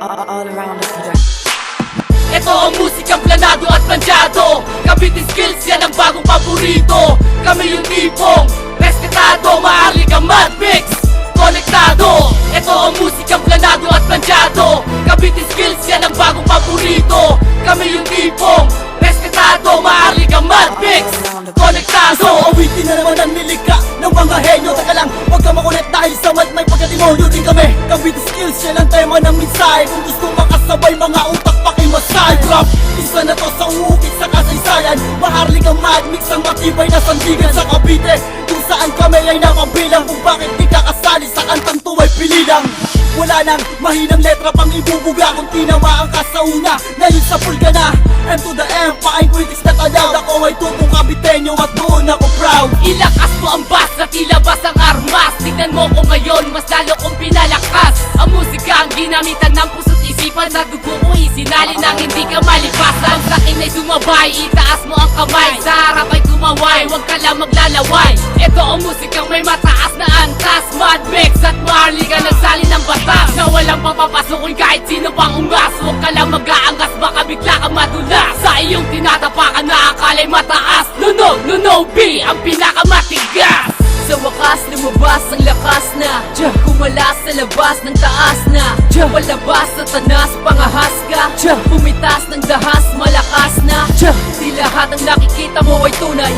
all around us. Ito ang musikang planado at plansyado. Cavite Skills, yan ang bagong paborito. Kami yung tipong respetado, maharlik ang mad mix, konektado. Ito ang musikang planado at plansyado. Cavite Skills, yan ang bagong paborito. Kami yung tipong respetado, maharlik ang mad mix, konektado. So awitin na naman ang nilika ng mga henyo. Taka lang, huwag ka makulit dahil sa mat may pagkatimonyo din kami. Cavite Skills, yan ang tema ng mensahe. Kung gusto makasabay mga utak pakimasay. Rap, isa na to sa uukit sa kasaysayan. Maharlik ang mad mix, ang matibay na sandigan sa Cavite, kung saan kami ay nakabilang. Kung bakit di ka kasali sa kantang tuway pililang. Wala nang mahinang letra pang ibubuga, kung tinamaan ka sa una, ngayon sa pulga na. M to the M, paing critics na tanaw. Ako ay tubong Caviteño at doon ako proud. Ilakas mo ang bass at ilabas ang armas. Tignan mo ko ngayon, mas lalo kong pinalakas. Ang musika ang ginamitan ng puso't isipan. Sa dugo ko isinali nang hindi ka malipasan. Ang sakin ay sumabay, itaas mo ang kamay. Sa harap ay kumaway, huwag ka lang maglalaway. Ito ang musikang may mataas na antas. Mad mix at maharlik ka nagsali ng batas, na walang papapasukin kahit sino pang ungas. Huwag ka lang mag-aangas, baka bigla kang madulas. Sa iyong tinatapakan na akala'y mataas. No, B, ang pinakamatigas. Sa wakas lumabas ang lakas na kumalas sa labas ng taas na palabas sa tanas, pangahas ka pumitas ng dahas, malakas na. Di lahat ng nakikita mo ay tunay,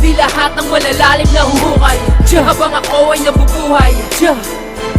di lahat ng malalalim na huhukay. Habang ako ay nabubuhay,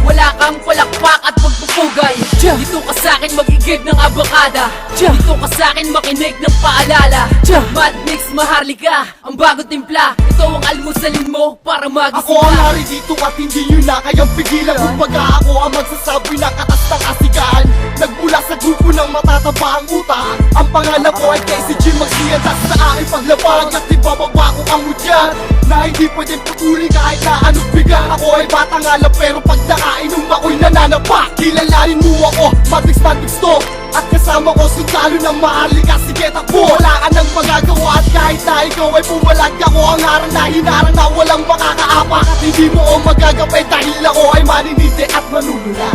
wala kang palakpak at pagpupugay. Dito ka sa'kin magigib ng abakada, dito ka sa'kin makinig ng paalala. Mad mix, maharlika, ang bago timpla. Ito ang almusalin mo para magising Ako ang hari dito at hindi nyo na kayang pigilan. Kumbaga ako ang magsasabi na katas ng kasigaan. Nagmula sa grupo ng matataba ang utak. Ang pangalan ko ay KCG, magsiyatas sa aking paglabag. At ibababa ko ang mutyan na hindi pwedeng putuli kahit na anong bigang. Ako ay bata nga lang pero pag nakainom ako'y nananapak. Kilalanin mo ako, Matrix to. At kasama ko sundalo ng maharlika, sige takbo. Wala ka nang magagawa at kahit na ikaw ay pumalag. Ako ang harang na hinarang na walang makakaapak. At hindi mo ako magagapay dahil ako ay maninindi at manulula.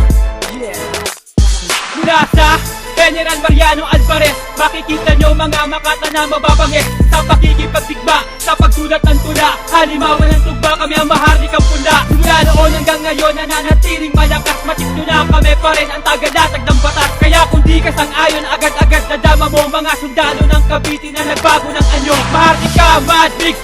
Mula sa General Mariano Alvarez, makikita nyo mga makata na mababangis sa pakikipagdigma, sa pagsulat ng tula. Halimbawa ng tugba, kami ang maharlik ang punda. Mula noon hanggang ngayon, nananatiling malakas. Matikto na kami pa rin ang tagalatag ng batas. Kaya kung di ka sang-ayon, agad-agad nadama mo mga sundalo ng Cavite na nagbago ng anyo. Maharlik ka, mad mix,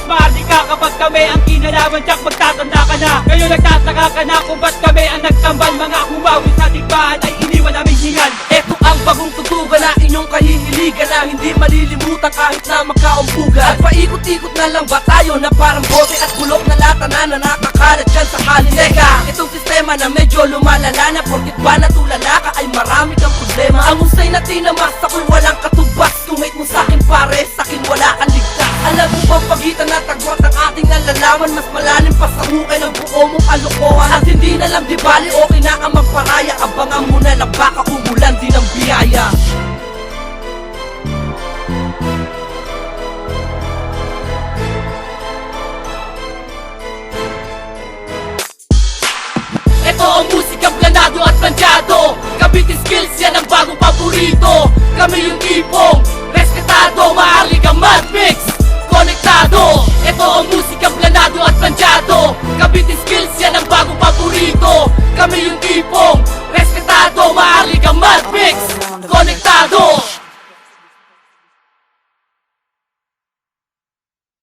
maharlik ka. Kapag kami ang kinalaman, tsak magtatanda ka na. Ngayon nagtataka ka na kung ba't kami ang nagtambal. Mga humawi sa tigbahan ay iniwan naming hingal. Ito ang bagong tutugan na inyong kahihiligan, na hindi malilimutan kahit na magkaumpugan. At paikot-ikot na lang ba tayo na parang bote at bulok na lata na nakakalat dyan sa kalinega. Itong sistema na medyo lumalala na, porkit ba natulala ka ay marami kang problema. Ang husay na tinamas ako'y walang katubas. Kung hate mo sa'kin pare, sa'kin wala kang ligtas. Alam mo bang pagitan na tagwat ang ating nalalaman, mas malalim pa sa hukay ng buo mong kalokohan. At hindi na lang di bali, okay na ka magparaya. Abangan mo na lang baka umulan din ang biyaya. Ito ang musikang planado at plansyado. Cavite Skills, yan ang bagong paborito.